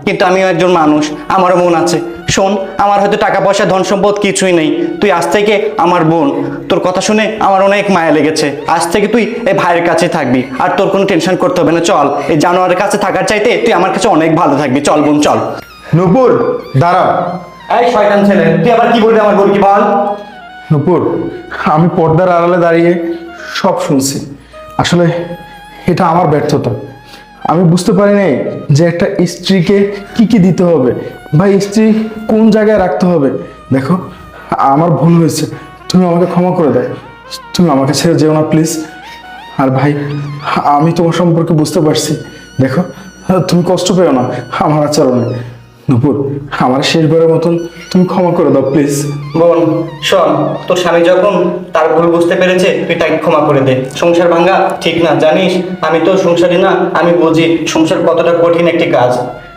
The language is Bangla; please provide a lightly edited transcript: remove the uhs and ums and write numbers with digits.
কিন্তু আমিও একজন মানুষ, আমারও মন আছে। শোন, আমার হয়তো টাকা পয়সা ধন সম্পদ কিছুই নেই, তুই আজ থেকে আমার বোন। তোর কথা শুনে আমার অনেক মায়া লেগেছে। আজ থেকে তুই এই ভাইয়ের কাছে থাকবি, আর তোর কোনো টেনশন করতে হবে না। চল, এই জানোয়ারের কাছে থাকার চাইতে তুই আমার কাছে অনেক ভালো থাকবি। চল বোন, চল। নূপুর, দাঁড়াও। এই শয়তান ছেলে, তুই আবার কি বলবি আমার বোনকে, বল। নূপুর, আমি পর্দার আড়ালে দাঁড়িয়ে সব শুনছি। আসলে এটা আমার ব্যর্থতা। আমি বুঝতে পারি নাই যে একটা স্ত্রীকে কি কি দিতে হবে বা স্ত্রী কোন জায়গায় রাখতে হবে। দেখো, আমার ভুল হয়েছে, তুমি আমাকে ক্ষমা করে দাও। তুমি আমাকে ছেড়ে যেও না প্লিজ। আর ভাই, আমি তোমার সম্পর্কে বুঝতে পারছি। দেখো, তুমি কষ্ট পেও না আমার আচরণে। নূপুর, আমার শেষবারের মতন তুমি ক্ষমা করে দাও প্লিজ। বোন শোন, তোর স্বামী যখন তার ভুল বুঝতে পেরেছে, তুই তাকে ক্ষমা করে দে। সংসার ভাঙা ঠিক না, জানিস? আমি তো সংসারী না, আমি বুঝি সংসার কতটা কঠিন একটি কাজ।